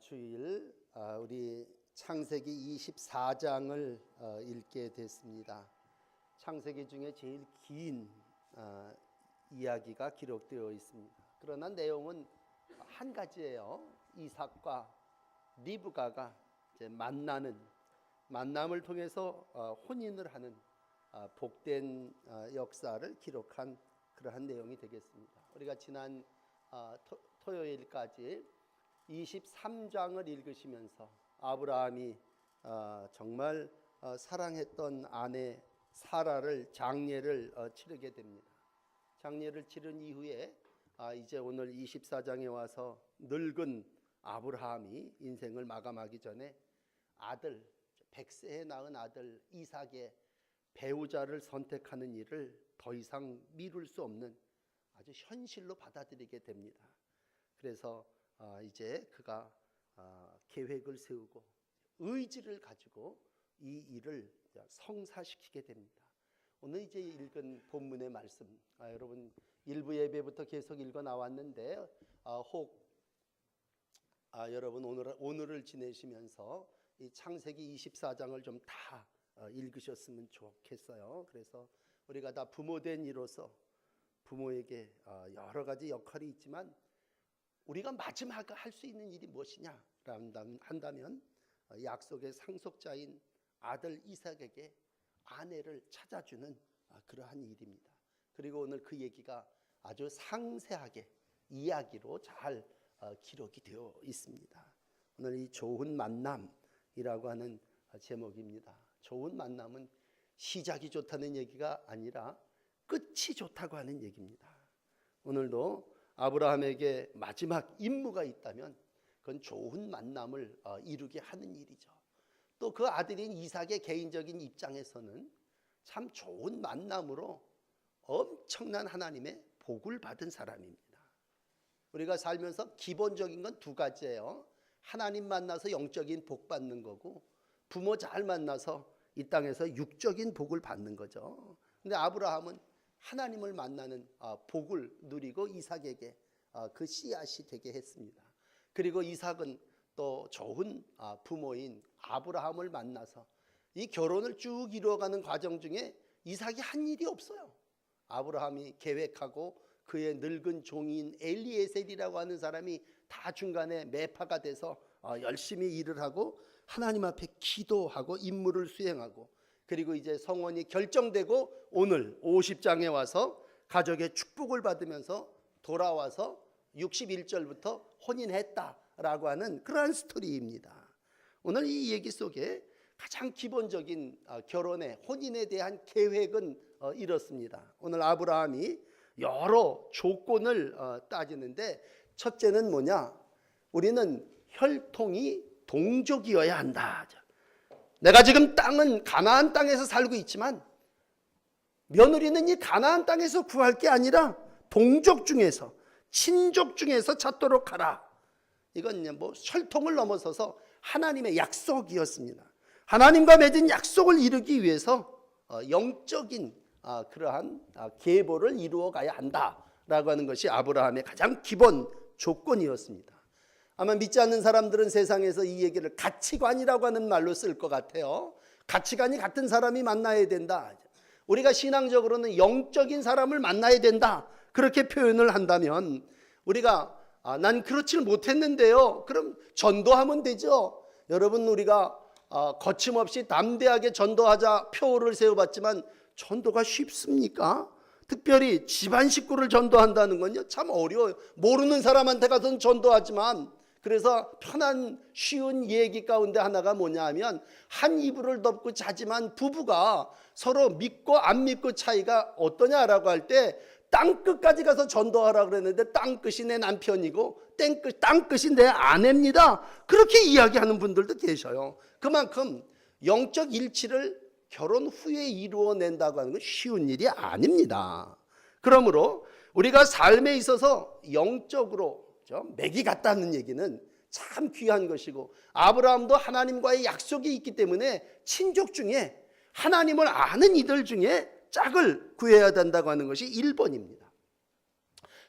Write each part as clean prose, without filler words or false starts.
주일 우리 창세기 24장을 읽게 됐습니다. 창세기 중에 제일 긴 이야기가 기록되어 있습니다. 그러나 내용은 한 가지예요. 이삭과 리브가가 이제 만남을 통해서 혼인을 하는 복된 역사를 기록한 그러한 내용이 되겠습니다. 우리가 지난 토요일까지 23장을 읽으시면서 아브라함이 정말 사랑했던 아내 사라를 장례를 치르게 됩니다. 장례를 치른 이후에 이제 오늘 24장에 와서 늙은 아브라함이 인생을 마감하기 전에 아들 100세에 낳은 아들 이삭의 배우자를 선택하는 일을 더 이상 미룰 수 없는 아주 현실로 받아들이게 됩니다. 그래서 이제 그가 계획을 세우고 의지를 가지고 이 일을 성사시키게 됩니다. 오늘 이제 읽은 본문의 말씀, 여러분 일부 예배부터 계속 읽어 나왔는데 혹 여러분 오늘을 지내시면서 이 창세기 24장을 좀 다 읽으셨으면 좋겠어요. 그래서 우리가 다 부모된 이로서 부모에게 여러 가지 역할이 있지만 우리가 마지막 할 수 있는 일이 무엇이냐 한다면 약속의 상속자인 아들 이삭에게 아내를 찾아주는 그러한 일입니다. 그리고 오늘 그 얘기가 아주 상세하게 이야기로 잘 기록이 되어 있습니다. 오늘 이 좋은 만남이라고 하는 제목입니다. 좋은 만남은 시작이 좋다는 얘기가 아니라 끝이 좋다고 하는 얘기입니다. 오늘도 아브라함에게 마지막 임무가 있다면 그건 좋은 만남을 이루게 하는 일이죠. 또 그 아들인 이삭의 개인적인 입장에서는 참 좋은 만남으로 엄청난 하나님의 복을 받은 사람입니다. 우리가 살면서 기본적인 건 두 가지예요. 하나님 만나서 영적인 복 받는 거고 부모 잘 만나서 이 땅에서 육적인 복을 받는 거죠. 근데 아브라함은 하나님을 만나는 복을 누리고 이삭에게 그 씨앗이 되게 했습니다. 그리고 이삭은 또 좋은 부모인 아브라함을 만나서 이 결혼을 쭉 이루어가는 과정 중에 이삭이 한 일이 없어요. 아브라함이 계획하고 그의 늙은 종인 엘리에셀이라고 하는 사람이 다 중간에 매파가 돼서 열심히 일을 하고 하나님 앞에 기도하고 임무를 수행하고 그리고 이제 성혼이 결정되고 오늘 50장에 와서 가족의 축복을 받으면서 돌아와서 61절부터 혼인했다라고 하는 그러한 스토리입니다. 오늘 이 얘기 속에 가장 기본적인 결혼의 혼인에 대한 계획은 이렇습니다. 오늘 아브라함이 여러 조건을 따지는데 첫째는 뭐냐? 우리는 혈통이 동족이어야 한다. 내가 지금 땅은 가나안 땅에서 살고 있지만 며느리는 이 가나안 땅에서 구할 게 아니라 동족 중에서 친족 중에서 찾도록 하라. 이건 뭐 혈통을 넘어서서 하나님의 약속이었습니다. 하나님과 맺은 약속을 이루기 위해서 영적인 그러한 계보를 이루어 가야 한다라고 하는 것이 아브라함의 가장 기본 조건이었습니다. 아마 믿지 않는 사람들은 세상에서 이 얘기를 가치관이라고 하는 말로 쓸 것 같아요. 가치관이 같은 사람이 만나야 된다. 우리가 신앙적으로는 영적인 사람을 만나야 된다. 그렇게 표현을 한다면 우리가 난 그렇지를 못했는데요. 그럼 전도하면 되죠. 여러분 우리가 거침없이 담대하게 전도하자 표를 세워봤지만 전도가 쉽습니까? 특별히 집안 식구를 전도한다는 건요 참 어려워요. 모르는 사람한테 가서는 전도하지만 그래서 편한 쉬운 얘기 가운데 하나가 뭐냐 하면 한 이불을 덮고 자지만 부부가 서로 믿고 안 믿고 차이가 어떠냐라고 할 때 땅끝까지 가서 전도하라 그랬는데 땅끝이 내 남편이고 땅끝이 내 아내입니다. 그렇게 이야기하는 분들도 계셔요. 그만큼 영적 일치를 결혼 후에 이루어낸다고 하는 건 쉬운 일이 아닙니다. 그러므로 우리가 삶에 있어서 영적으로 맥이 같다는 얘기는 참 귀한 것이고 아브라함도 하나님과의 약속이 있기 때문에 친족 중에 하나님을 아는 이들 중에 짝을 구해야 된다고 하는 것이 1번입니다.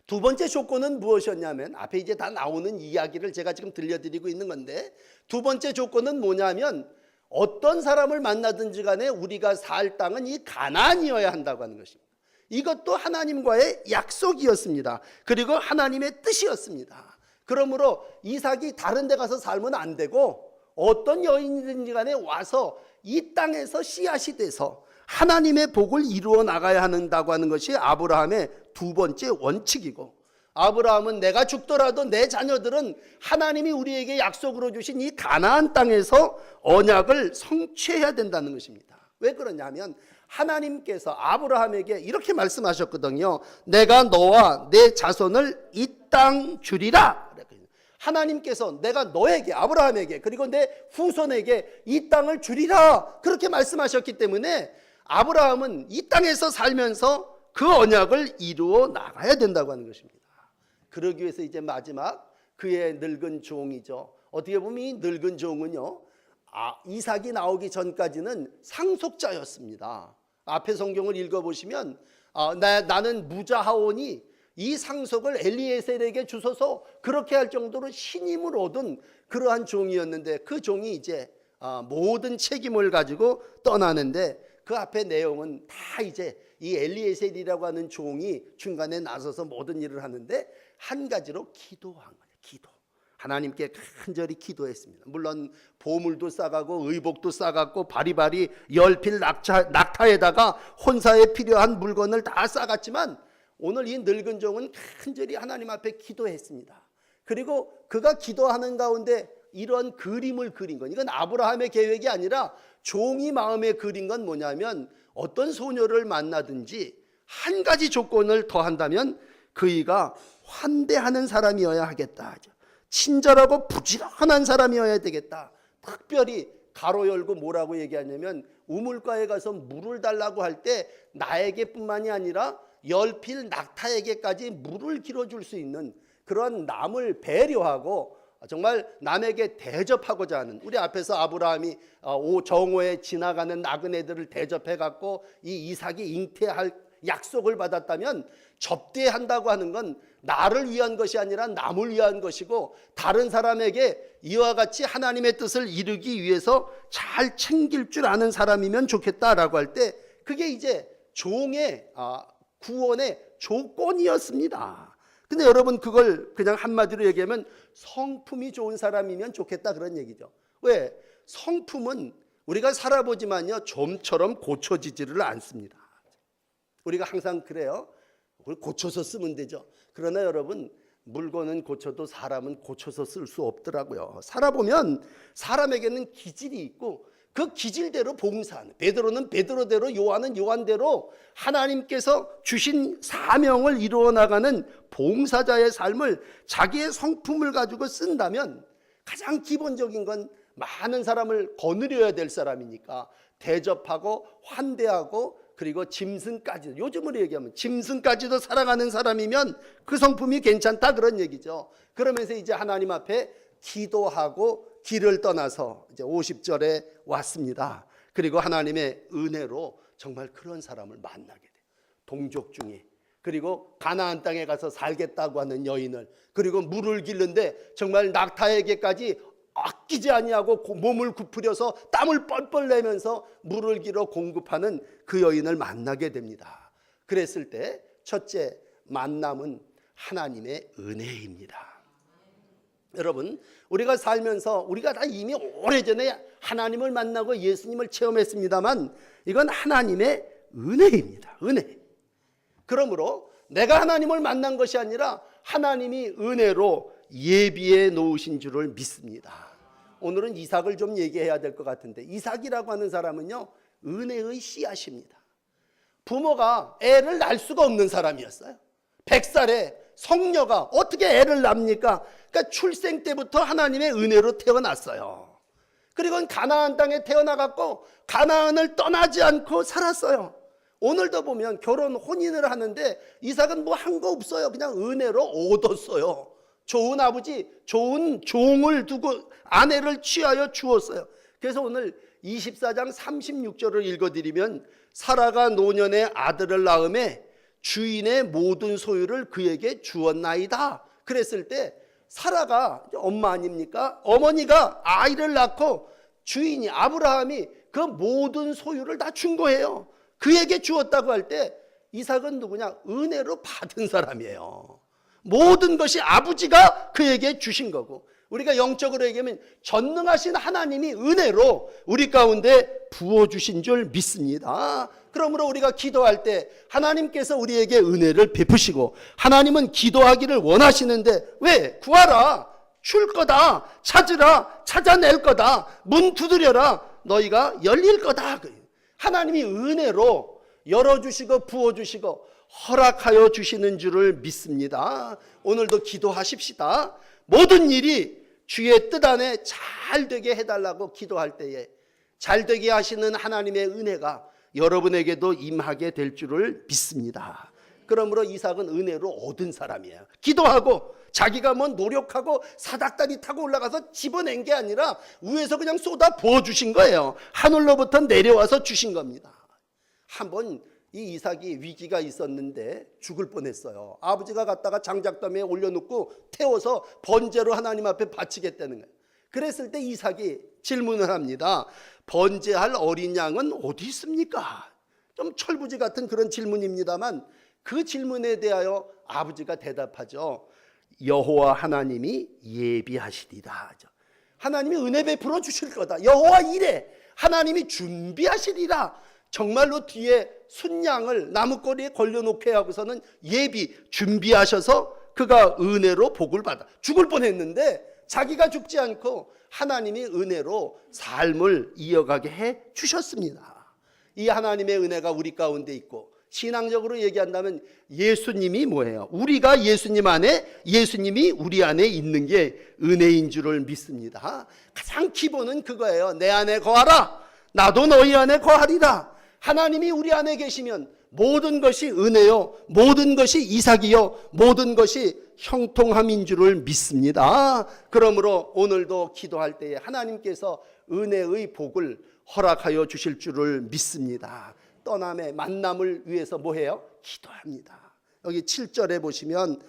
두 번째 조건은 무엇이었냐면, 앞에 이제 다 나오는 이야기를 제가 지금 들려드리고 있는 건데, 두 번째 조건은 뭐냐면 어떤 사람을 만나든지 간에 우리가 살 땅은 이 가나안이어야 한다고 하는 것입니다. 이것도 하나님과의 약속이었습니다. 그리고 하나님의 뜻이었습니다. 그러므로 이삭이 다른 데 가서 살면 안 되고 어떤 여인이든지 간에 와서 이 땅에서 씨앗이 돼서 하나님의 복을 이루어 나가야 한다고 하는 것이 아브라함의 두 번째 원칙이고, 아브라함은 내가 죽더라도 내 자녀들은 하나님이 우리에게 약속으로 주신 이 가나안 땅에서 언약을 성취해야 된다는 것입니다. 왜 그러냐면 하나님께서 아브라함에게 이렇게 말씀하셨거든요. 내가 너와 내 자손을 이 땅 주리라. 하나님께서 내가 너에게, 아브라함에게, 그리고 내 후손에게 이 땅을 주리라 그렇게 말씀하셨기 때문에 아브라함은 이 땅에서 살면서 그 언약을 이루어 나가야 된다고 하는 것입니다. 그러기 위해서 이제 마지막 그의 늙은 종이죠. 어떻게 보면 이 늙은 종은요, 이삭이 나오기 전까지는 상속자였습니다. 앞에 성경을 읽어보시면 나는 무자하오니 이 상속을 엘리에셀에게 주소서 그렇게 할 정도로 신임을 얻은 그러한 종이었는데, 그 종이 이제 모든 책임을 가지고 떠나는데, 그 앞에 내용은 다 이제 이 엘리에셀이라고 하는 종이 중간에 나서서 모든 일을 하는데, 한 가지로 기도한 거예요. 기도. 하나님께 간절히 기도했습니다. 물론 보물도 싸가고 의복도 싸갔고 바리바리 열필 낙타에다가 혼사에 필요한 물건을 다 싸갔지만 오늘 이 늙은 종은 간절히 하나님 앞에 기도했습니다. 그리고 그가 기도하는 가운데 이런 그림을 그린 건, 이건 아브라함의 계획이 아니라 종이 마음에 그린 건 뭐냐면, 어떤 소녀를 만나든지 한 가지 조건을 더한다면 그이가 환대하는 사람이어야 하겠다. 친절하고 부지런한 사람이어야 되겠다. 특별히 가로 열고 뭐라고 얘기하냐면, 우물가에 가서 물을 달라고 할 때 나에게뿐만이 아니라 열필 낙타에게까지 물을 길어줄 수 있는 그런 남을 배려하고 정말 남에게 대접하고자 하는, 우리 앞에서 아브라함이 정오에 지나가는 나그네들을 대접해 갖고 이 이삭이 잉태할 약속을 받았다면, 접대한다고 하는 건 나를 위한 것이 아니라 남을 위한 것이고, 다른 사람에게 이와 같이 하나님의 뜻을 이루기 위해서 잘 챙길 줄 아는 사람이면 좋겠다라고 할 때, 그게 이제 종의 구원의 조건이었습니다. 근데 여러분, 그걸 그냥 한마디로 얘기하면 성품이 좋은 사람이면 좋겠다 그런 얘기죠. 왜? 성품은 우리가 살아보지만요, 좀처럼 고쳐지지를 않습니다. 우리가 항상 그래요. 그걸 고쳐서 쓰면 되죠. 그러나 여러분, 물건은 고쳐도 사람은 고쳐서 쓸 수 없더라고요. 살아보면 사람에게는 기질이 있고 그 기질대로 봉사하는, 베드로는 베드로대로, 요한은 요한대로 하나님께서 주신 사명을 이루어 나가는 봉사자의 삶을 자기의 성품을 가지고 쓴다면, 가장 기본적인 건 많은 사람을 거느려야 될 사람이니까 대접하고 환대하고, 그리고 짐승까지, 요즘으로 얘기하면 짐승까지도 사랑하는 사람이면 그 성품이 괜찮다 그런 얘기죠. 그러면서 이제 하나님 앞에 기도하고 길을 떠나서 이제 50절에 왔습니다. 그리고 하나님의 은혜로 정말 그런 사람을 만나게 돼요. 동족 중에. 그리고 가나안 땅에 가서 살겠다고 하는 여인을, 그리고 물을 길는데 정말 낙타에게까지 아끼지 아니하고 몸을 굽으려서 땀을 뻘뻘 내면서 물을 길어 공급하는 그 여인을 만나게 됩니다. 그랬을 때 첫째 만남은 하나님의 은혜입니다. 여러분, 우리가 살면서 우리가 다 이미 오래전에 하나님을 만나고 예수님을 체험했습니다만, 이건 하나님의 은혜입니다. 은혜. 그러므로 내가 하나님을 만난 것이 아니라 하나님이 은혜로 예비해 놓으신 줄을 믿습니다. 오늘은 이삭을 좀 얘기해야 될 것 같은데, 이삭이라고 하는 사람은요, 은혜의 씨앗입니다. 부모가 애를 낳을 수가 없는 사람이었어요. 100살에 성녀가 어떻게 애를 낳습니까? 그러니까 출생 때부터 하나님의 은혜로 태어났어요. 그리고 가나안 땅에 태어나갖고 가나안을 떠나지 않고 살았어요. 오늘도 보면 결혼 혼인을 하는데 이삭은 뭐 한 거 없어요. 그냥 은혜로 얻었어요. 좋은 아버지, 좋은 종을 두고 아내를 취하여 주었어요. 그래서 오늘 24장 36절을 읽어드리면, 사라가 노년에 아들을 낳음에 주인의 모든 소유를 그에게 주었나이다. 그랬을 때 사라가 엄마 아닙니까? 어머니가 아이를 낳고 주인이 아브라함이 그 모든 소유를 다 준 거예요. 그에게 주었다고 할 때 이삭은 누구냐? 은혜로 받은 사람이에요. 모든 것이 아버지가 그에게 주신 거고, 우리가 영적으로 얘기하면 전능하신 하나님이 은혜로 우리 가운데 부어주신 줄 믿습니다. 그러므로 우리가 기도할 때 하나님께서 우리에게 은혜를 베푸시고, 하나님은 기도하기를 원하시는데 왜? 구하라, 줄 거다, 찾으라, 찾아낼 거다, 문 두드려라, 너희가 열릴 거다. 하나님이 은혜로 열어주시고 부어주시고 허락하여 주시는 줄을 믿습니다. 오늘도 기도하십시다. 모든 일이 주의 뜻 안에 잘 되게 해달라고 기도할 때에 잘 되게 하시는 하나님의 은혜가 여러분에게도 임하게 될 줄을 믿습니다. 그러므로 이삭은 은혜로 얻은 사람이에요. 기도하고 자기가 뭐 노력하고 사닥다리 타고 올라가서 집어낸 게 아니라 위에서 그냥 쏟아 부어주신 거예요. 하늘로부터 내려와서 주신 겁니다. 한번 이 이삭이 위기가 있었는데 죽을 뻔했어요. 아버지가 갖다가 장작더미에 올려놓고 태워서 번제로 하나님 앞에 바치겠다는 거예요. 그랬을 때 이삭이 질문을 합니다. 번제할 어린 양은 어디 있습니까? 좀 철부지 같은 그런 질문입니다만 그 질문에 대하여 아버지가 대답하죠. 여호와 하나님이 예비하시리라. 하나님이 은혜 베풀어 주실 거다. 여호와 이래 하나님이 준비하시리라. 정말로 뒤에 순양을 나무꼬리에 걸려놓게 하고서는 예비 준비하셔서 그가 은혜로 복을 받아 죽을 뻔했는데 자기가 죽지 않고 하나님이 은혜로 삶을 이어가게 해 주셨습니다. 이 하나님의 은혜가 우리 가운데 있고, 신앙적으로 얘기한다면 예수님이 뭐예요? 우리가 예수님 안에, 예수님이 우리 안에 있는 게 은혜인 줄을 믿습니다. 가장 기본은 그거예요. 내 안에 거하라, 나도 너희 안에 거하리라. 하나님이 우리 안에 계시면 모든 것이 은혜요, 모든 것이 이삭이요, 모든 것이 형통함인 줄을 믿습니다. 그러므로 오늘도 기도할 때에 하나님께서 은혜의 복을 허락하여 주실 줄을 믿습니다. 떠남의 만남을 위해서 뭐해요? 기도합니다. 여기 7절에 보시면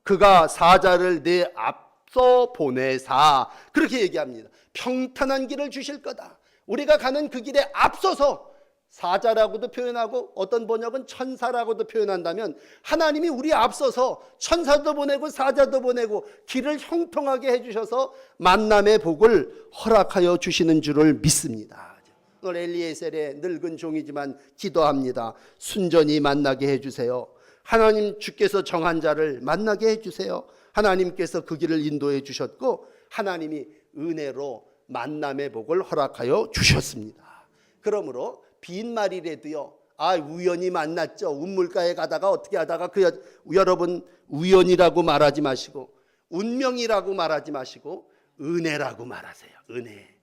그가 사자를 내 앞서 보내사 그렇게 얘기합니다. 평탄한 길을 주실 거다. 우리가 가는 그 길에 앞서서, 사자라고도 표현하고 어떤 번역은 천사라고도 표현한다면 하나님이 우리 앞서서 천사도 보내고 사자도 보내고 길을 형통하게 해주셔서 만남의 복을 허락하여 주시는 줄을 믿습니다. 오늘 엘리에셀의 늙은 종이지만 기도합니다. 순전히 만나게 해주세요. 하나님 주께서 정한 자를 만나게 해주세요. 하나님께서 그 길을 인도해 주셨고 하나님이 은혜로 만남의 복을 허락하여 주셨습니다. 그러므로 빈말이라도요, 우연히 만났죠. 운물가에 가다가 어떻게 하다가 여러분 우연이라고 말하지 마시고 운명이라고 말하지 마시고 은혜라고 말하세요. 은혜.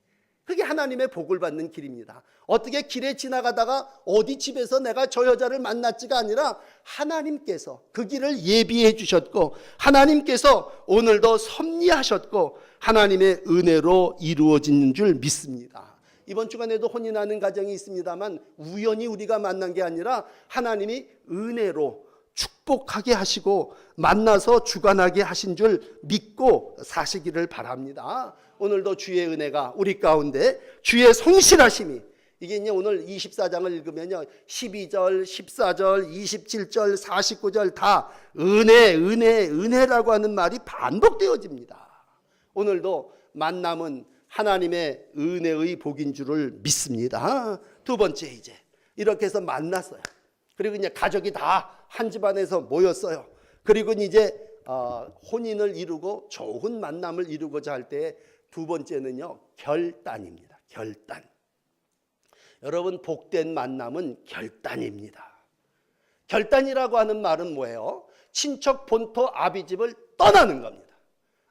그게 하나님의 복을 받는 길입니다. 어떻게 길에 지나가다가 어디 집에서 내가 저 여자를 만났지가 아니라 하나님께서 그 길을 예비해 주셨고 하나님께서 오늘도 섭리하셨고 하나님의 은혜로 이루어지는 줄 믿습니다. 이번 주간에도 혼인하는 가정이 있습니다만 우연히 우리가 만난 게 아니라 하나님이 은혜로 축복하게 하시고 만나서 주관하게 하신 줄 믿고 사시기를 바랍니다. 오늘도 주의 은혜가 우리 가운데, 주의 성실하심이, 이게 이제 오늘 24장을 읽으면요 12절, 14절, 27절, 49절 다 은혜, 은혜, 은혜라고 하는 말이 반복되어집니다. 오늘도 만남은 하나님의 은혜의 복인 줄을 믿습니다. 두 번째, 이제 이렇게 해서 만났어요. 그리고 이제 가족이 다 한 집안에서 모였어요. 그리고 이제 혼인을 이루고 좋은 만남을 이루고자 할 때 두 번째는요 결단입니다. 결단. 여러분, 복된 만남은 결단입니다. 결단이라고 하는 말은 뭐예요? 친척 본토 아비집을 떠나는 겁니다.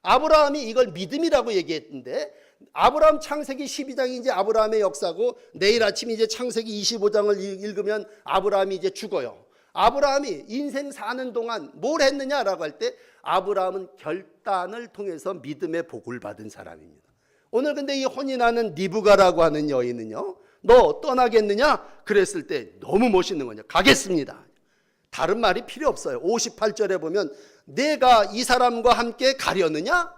아브라함이 이걸 믿음이라고 얘기했는데, 아브라함 창세기 12장이 이제 아브라함의 역사고, 내일 아침 이제 창세기 25장을 읽으면 아브라함이 이제 죽어요. 아브라함이 인생 사는 동안 뭘 했느냐라고 할 때 아브라함은 결단을 통해서 믿음의 복을 받은 사람입니다. 오늘 근데 이 혼인하는 리브가라고 하는 여인은요, 너 떠나겠느냐? 그랬을 때 너무 멋있는 거냐? 가겠습니다. 다른 말이 필요 없어요. 58절에 보면 내가 이 사람과 함께 가려느냐?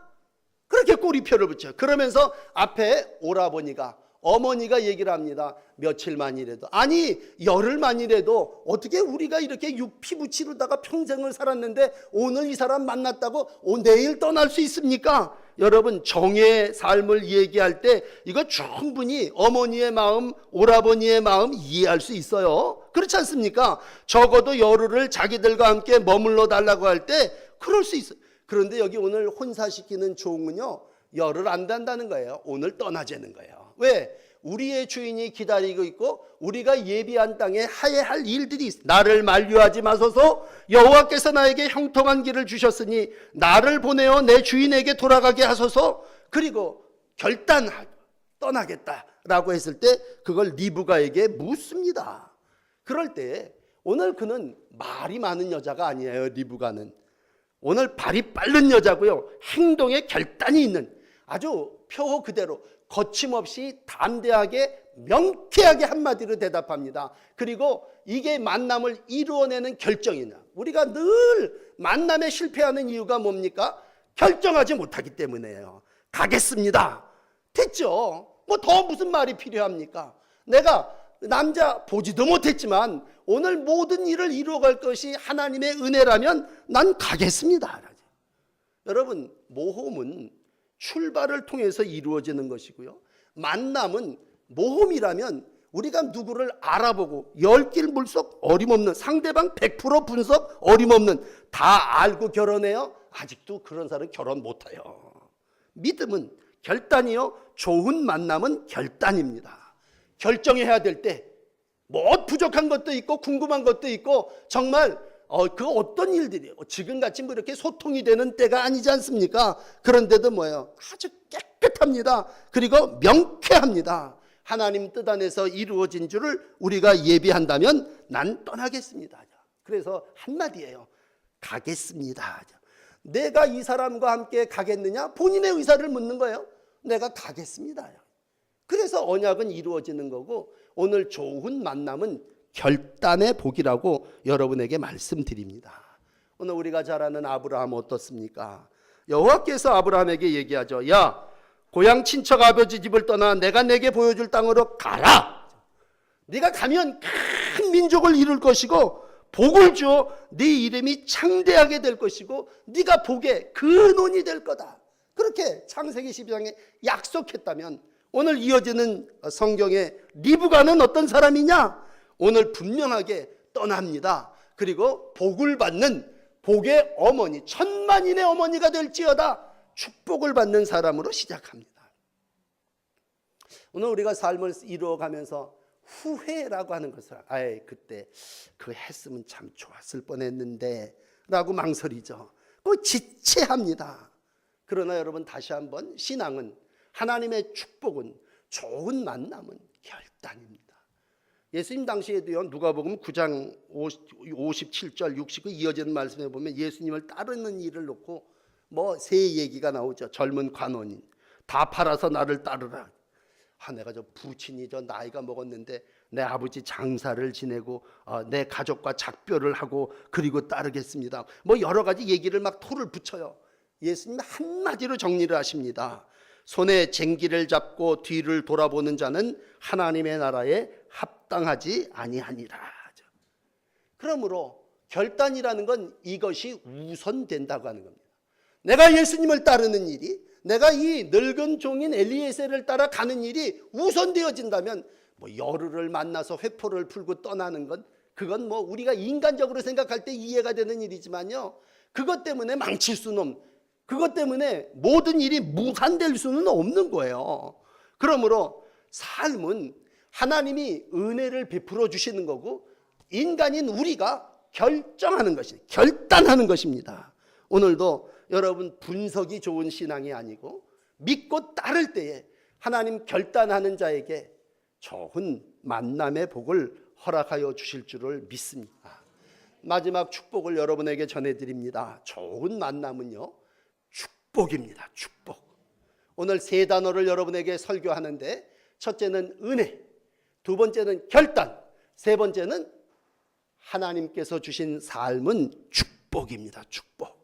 그렇게 꼬리표를 붙여요. 그러면서 앞에 오라버니가, 어머니가 얘기를 합니다. 며칠만이라도, 아니 열흘만이라도 어떻게 우리가 이렇게 피부치르다가 평생을 살았는데 오늘 이 사람 만났다고 내일 떠날 수 있습니까? 여러분, 정의 삶을 얘기할 때 이거 충분히 어머니의 마음, 오라버니의 마음 이해할 수 있어요. 그렇지 않습니까? 적어도 열흘을 자기들과 함께 머물러 달라고 할 때 그럴 수 있어요. 그런데 여기 오늘 혼사시키는 종은요, 열흘 안 단다는 거예요. 오늘 떠나자는 거예요. 왜? 우리의 주인이 기다리고 있고 우리가 예비한 땅에 하야 할 일들이 있어. 나를 만류하지 마소서, 여호와께서 나에게 형통한 길을 주셨으니 나를 보내어 내 주인에게 돌아가게 하소서. 그리고 결단하고 떠나겠다라고 했을 때 그걸 리브가에게 묻습니다. 그럴 때 오늘 그는 말이 많은 여자가 아니에요. 리브가는 오늘 발이 빠른 여자고요, 행동에 결단이 있는, 아주 표호 그대로 거침없이 담대하게 명쾌하게 한마디로 대답합니다. 그리고 이게 만남을 이루어내는 결정이냐. 우리가 늘 만남에 실패하는 이유가 뭡니까? 결정하지 못하기 때문이에요. 가겠습니다. 됐죠. 뭐 더 무슨 말이 필요합니까? 내가 남자 보지도 못했지만 오늘 모든 일을 이루어갈 것이 하나님의 은혜라면 난 가겠습니다. 여러분, 모험은 출발을 통해서 이루어지는 것이고요, 만남은 모험이라면 우리가 누구를 알아보고 열길 물속 어림없는, 상대방 100% 분석 어림없는, 다 알고 결혼해요? 아직도 그런 사람 결혼 못해요. 믿음은 결단이요, 좋은 만남은 결단입니다. 결정해야 될 때 뭐 부족한 것도 있고 궁금한 것도 있고 정말 그 어떤 일들이에요. 지금같이 뭐 이렇게 소통이 되는 때가 아니지 않습니까? 그런데도 뭐예요? 아주 깨끗합니다. 그리고 명쾌합니다. 하나님 뜻 안에서 이루어진 줄을 우리가 예비한다면 난 떠나겠습니다. 그래서 한마디예요. 가겠습니다. 내가 이 사람과 함께 가겠느냐? 본인의 의사를 묻는 거예요. 내가 가겠습니다. 그래서 언약은 이루어지는 거고, 오늘 좋은 만남은 결단의 복이라고 여러분에게 말씀드립니다. 오늘 우리가 잘 아는 아브라함 어떻습니까? 여호와께서 아브라함에게 얘기하죠. 야, 고향 친척 아버지 집을 떠나 내가 내게 보여줄 땅으로 가라. 네가 가면 큰 민족을 이룰 것이고 복을 줘. 네 이름이 창대하게 될 것이고 네가 복의 근원이 될 거다. 그렇게 창세기 12장에 약속했다면 오늘 이어지는 성경의 리브가는 어떤 사람이냐? 오늘 분명하게 떠납니다. 그리고 복을 받는, 복의 어머니, 천만인의 어머니가 될지어다 축복을 받는 사람으로 시작합니다. 오늘 우리가 삶을 이루어가면서 후회라고 하는 것을, 그때 그거 했으면 참 좋았을 뻔했는데 라고 망설이죠. 그 지체합니다. 그러나 여러분, 다시 한번 신앙은, 하나님의 축복은, 좋은 만남은 결단입니다. 예수님 당시에도요, 누가복음 9장 57절 69 이어지는 말씀에 보면 예수님을 따르는 일을 놓고 뭐 세 얘기가 나오죠. 젊은 관원인, 다 팔아서 나를 따르라. 내가 저 부친이 저 나이가 먹었는데 내 아버지 장사를 지내고 내 가족과 작별을 하고 그리고 따르겠습니다. 뭐 여러 가지 얘기를 막 토를 붙여요. 예수님 한마디로 정리를 하십니다. 손에 쟁기를 잡고 뒤를 돌아보는 자는 하나님의 나라에 합당하지 아니하니라. 그러므로 결단이라는 건 이것이 우선된다고 하는 겁니다. 내가 예수님을 따르는 일이, 내가 이 늙은 종인 엘리에셀을 따라 가는 일이 우선되어진다면 뭐 열흘을 만나서 회포를 풀고 떠나는 건, 그건 뭐 우리가 인간적으로 생각할 때 이해가 되는 일이지만요, 그것 때문에 망칠 수는 없는, 그것 때문에 모든 일이 무산될 수는 없는 거예요. 그러므로 삶은 하나님이 은혜를 베풀어 주시는 거고 인간인 우리가 결정하는 것이, 결단하는 것입니다. 오늘도 여러분, 분석이 좋은 신앙이 아니고 믿고 따를 때에 하나님 결단하는 자에게 좋은 만남의 복을 허락하여 주실 줄을 믿습니다. 마지막 축복을 여러분에게 전해드립니다. 좋은 만남은요, 축복입니다. 축복. 오늘 세 단어를 여러분에게 설교하는데, 첫째는 은혜, 두 번째는 결단, 세 번째는 하나님께서 주신 삶은 축복입니다. 축복.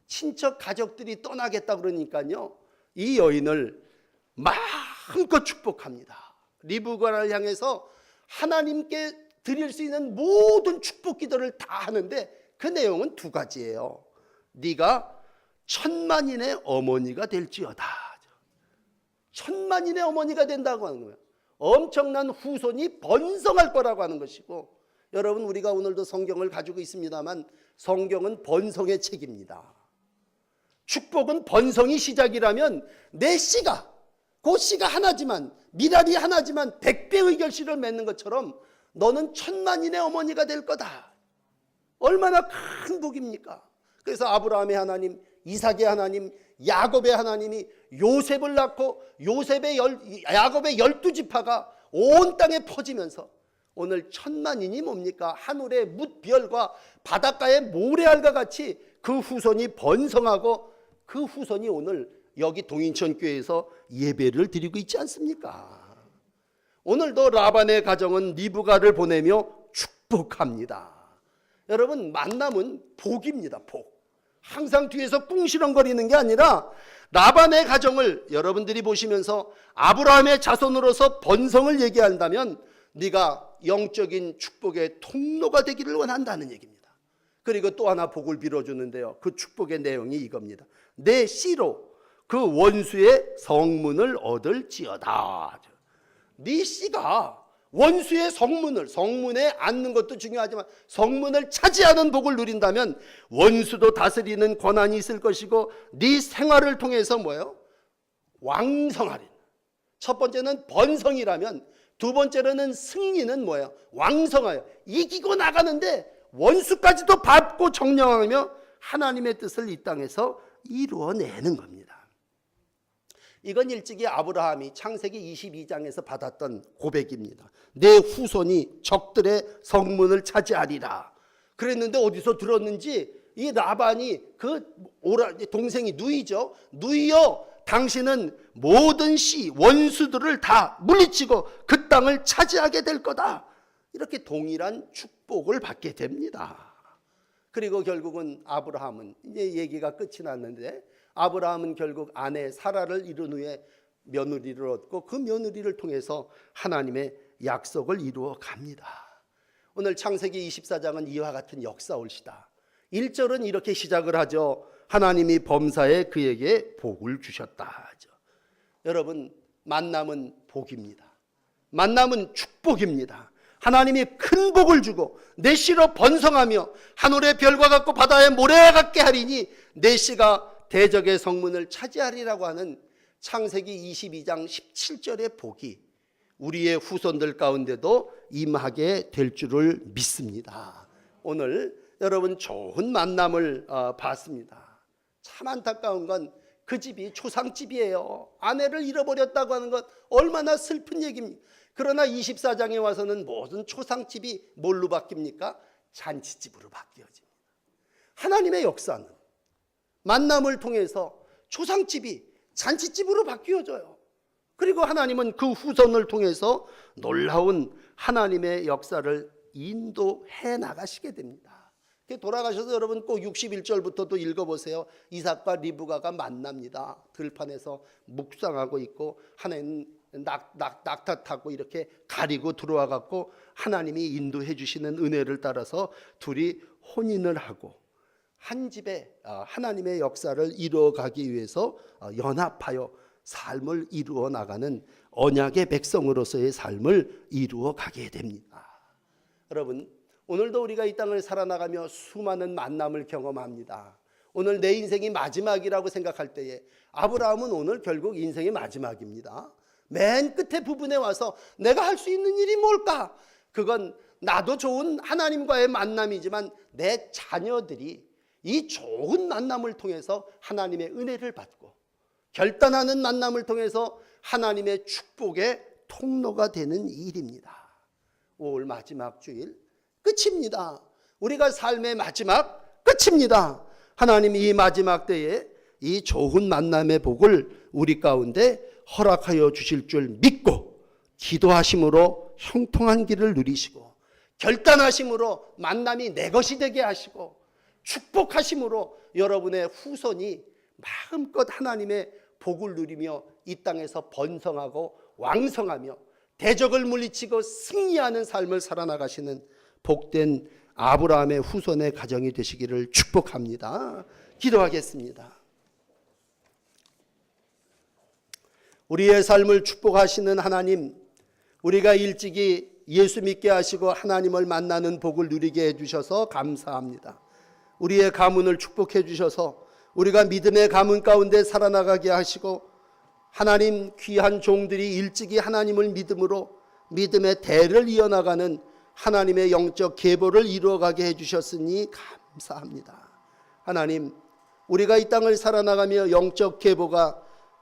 친척 가족들이 떠나겠다 그러니까요, 이 여인을 마음껏 축복합니다. 리브가를 향해서 하나님께 드릴 수 있는 모든 축복 기도를 다 하는데 그 내용은 두 가지예요. 네가 천만인의 어머니가 될지어다. 천만인의 어머니가 된다고 하는 거예요. 엄청난 후손이 번성할 거라고 하는 것이고, 여러분, 우리가 오늘도 성경을 가지고 있습니다만 성경은 번성의 책입니다. 축복은 번성이 시작이라면 내 씨가, 그 씨가 하나지만, 미랄이 하나지만 100배의 결실을 맺는 것처럼 너는 천만인의 어머니가 될 거다. 얼마나 큰 복입니까? 그래서 아브라함의 하나님, 이삭의 하나님, 야곱의 하나님이 요셉을 낳고 야곱의 12지파가 온 땅에 퍼지면서 오늘 천만인이 뭡니까? 하늘의 뭇별과 바닷가의 모래알과 같이 그 후손이 번성하고 그 후손이 오늘 여기 동인천교회에서 예배를 드리고 있지 않습니까? 오늘도 라반의 가정은 리브가를 보내며 축복합니다. 여러분, 만남은 복입니다. 복. 항상 뒤에서 꿍시렁거리는 게 아니라 라반의 가정을 여러분들이 보시면서 아브라함의 자손으로서 번성을 얘기한다면 네가 영적인 축복의 통로가 되기를 원한다는 얘기입니다. 그리고 또 하나 복을 빌어주는데요, 그 축복의 내용이 이겁니다. 내 씨로 그 원수의 성문을 얻을지어다. 네 씨가 원수의 성문에 앉는 것도 중요하지만 성문을 차지하는 복을 누린다면 원수도 다스리는 권한이 있을 것이고, 네 생활을 통해서 뭐예요? 왕성하리. 첫 번째는 번성이라면 두 번째로는 승리는 뭐예요? 왕성하여 이기고 나가는데 원수까지도 밟고 정령하며 하나님의 뜻을 이 땅에서 이루어내는 겁니다. 이건 일찍이 아브라함이 창세기 22장에서 받았던 고백입니다. 내 후손이 적들의 성문을 차지하리라 그랬는데, 어디서 들었는지 이 라반이 그 동생이 누이죠. 누이여, 당신은 모든 원수들을 다 물리치고 그 땅을 차지하게 될 거다. 이렇게 동일한 축복을 받게 됩니다. 그리고 결국은 아브라함은, 이제 얘기가 끝이 났는데, 아브라함은 결국 아내 사라를 이룬 후에 며느리를 얻고 그 며느리를 통해서 하나님의 약속을 이루어 갑니다. 오늘 창세기 24장은 이와 같은 역사올시다. 1절은 이렇게 시작을 하죠. 하나님이 범사에 그에게 복을 주셨다 하죠. 여러분, 만남은 복입니다. 만남은 축복입니다. 하나님이 큰 복을 주고 내 씨로 번성하며 하늘의 별과 같고 바다의 모래와 같게 하리니 내 씨가 대적의 성문을 차지하리라고 하는 창세기 22장 17절의 복이 우리의 후손들 가운데도 임하게 될 줄을 믿습니다. 오늘 여러분 좋은 만남을 봤습니다. 참 안타까운 건 그 집이 초상집이에요. 아내를 잃어버렸다고 하는 것 얼마나 슬픈 얘기입니까? 그러나 24장에 와서는 모든 초상집이 뭘로 바뀝니까? 잔치집으로 바뀌어집니다. 하나님의 역사는 만남을 통해서 초상집이 잔치집으로 바뀌어져요. 그리고 하나님은 그 후손을 통해서 놀라운 하나님의 역사를 인도해 나가시게 됩니다. 돌아가셔서 여러분 꼭 61절부터도 읽어보세요. 이삭과 리브가가 만납니다. 들판에서 묵상하고 있고 하나님 낙타 타고 이렇게 가리고 들어와 갖고 하나님이 인도해 주시는 은혜를 따라서 둘이 혼인을 하고 한 집에 하나님의 역사를 이루어가기 위해서 연합하여 삶을 이루어 나가는 언약의 백성으로서의 삶을 이루어 가게 됩니다. 여러분, 오늘도 우리가 이 땅을 살아나가며 수많은 만남을 경험합니다. 오늘 내 인생이 마지막이라고 생각할 때에 아브라함은 오늘 결국 인생의 마지막입니다. 맨 끝에 부분에 와서 내가 할 수 있는 일이 뭘까? 그건 나도 좋은 하나님과의 만남이지만 내 자녀들이 이 좋은 만남을 통해서 하나님의 은혜를 받고 결단하는 만남을 통해서 하나님의 축복의 통로가 되는 일입니다. 5월 마지막 주일 끝입니다. 우리가 삶의 마지막 끝입니다. 하나님이 이 마지막 때에 이 좋은 만남의 복을 우리 가운데 허락하여 주실 줄 믿고 기도하심으로 형통한 길을 누리시고 결단하심으로 만남이 내 것이 되게 하시고 축복하심으로 여러분의 후손이 마음껏 하나님의 복을 누리며 이 땅에서 번성하고 왕성하며 대적을 물리치고 승리하는 삶을 살아나가시는 복된 아브라함의 후손의 가정이 되시기를 축복합니다. 기도하겠습니다. 우리의 삶을 축복하시는 하나님, 우리가 일찍이 예수 믿게 하시고 하나님을 만나는 복을 누리게 해주셔서 감사합니다. 우리의 가문을 축복해 주셔서 우리가 믿음의 가문 가운데 살아나가게 하시고 하나님 귀한 종들이 일찍이 하나님을 믿음으로 믿음의 대를 이어나가는 하나님의 영적 계보를 이루어가게 해주셨으니 감사합니다. 하나님, 우리가 이 땅을 살아나가며 영적 계보가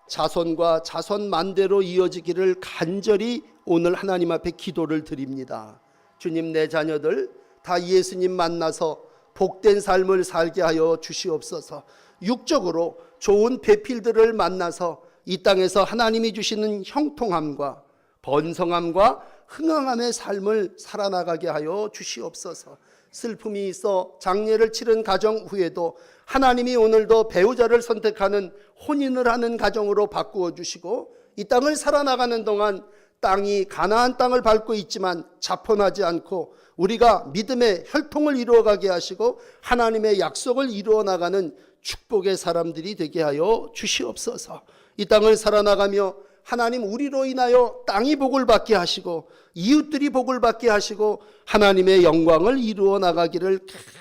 자손과 자손 만대로 이어지기를 간절히 오늘 하나님 앞에 기도를 드립니다. 주님, 내 자녀들 다 예수님 만나서 복된 삶을 살게 하여 주시옵소서. 육적으로 좋은 배필들을 만나서 이 땅에서 하나님이 주시는 형통함과 번성함과 흥황함의 삶을 살아나가게 하여 주시옵소서. 슬픔이 있어 장례를 치른 가정 후에도 하나님이 오늘도 배우자를 선택하는 혼인을 하는 가정으로 바꾸어 주시고 이 땅을 살아나가는 동안 땅이 가나안 땅을 밟고 있지만 자포나지 않고 우리가 믿음의 혈통을 이루어가게 하시고 하나님의 약속을 이루어 나가는 축복의 사람들이 되게 하여 주시옵소서. 이 땅을 살아나가며 하나님, 우리로 인하여 땅이 복을 받게 하시고 이웃들이 복을 받게 하시고 하나님의 영광을 이루어 나가기를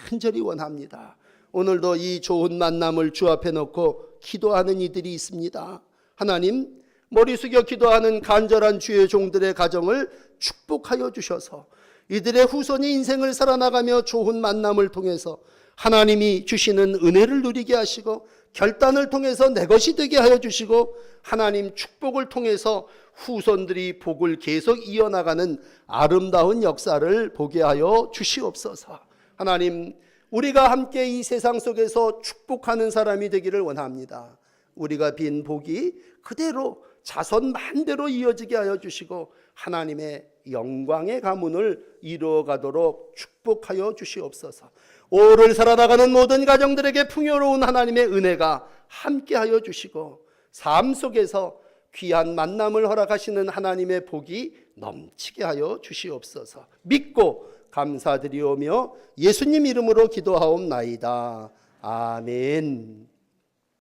간절히 원합니다. 오늘도 이 좋은 만남을 주 앞에 놓고 기도하는 이들이 있습니다. 하나님, 머리 숙여 기도하는 간절한 주의 종들의 가정을 축복하여 주셔서 이들의 후손이 인생을 살아나가며 좋은 만남을 통해서 하나님이 주시는 은혜를 누리게 하시고 결단을 통해서 내 것이 되게 하여 주시고 하나님 축복을 통해서 후손들이 복을 계속 이어나가는 아름다운 역사를 보게 하여 주시옵소서. 하나님, 우리가 함께 이 세상 속에서 축복하는 사람이 되기를 원합니다. 우리가 빈 복이 그대로 자손 만대로 이어지게 하여 주시고 하나님의 영광의 가문을 이루어가도록 축복하여 주시옵소서. 오를 살아나가는 모든 가정들에게 풍요로운 하나님의 은혜가 함께하여 주시고 삶 속에서 귀한 만남을 허락하시는 하나님의 복이 넘치게 하여 주시옵소서. 믿고 감사드리오며 예수님 이름으로 기도하옵나이다. 아멘.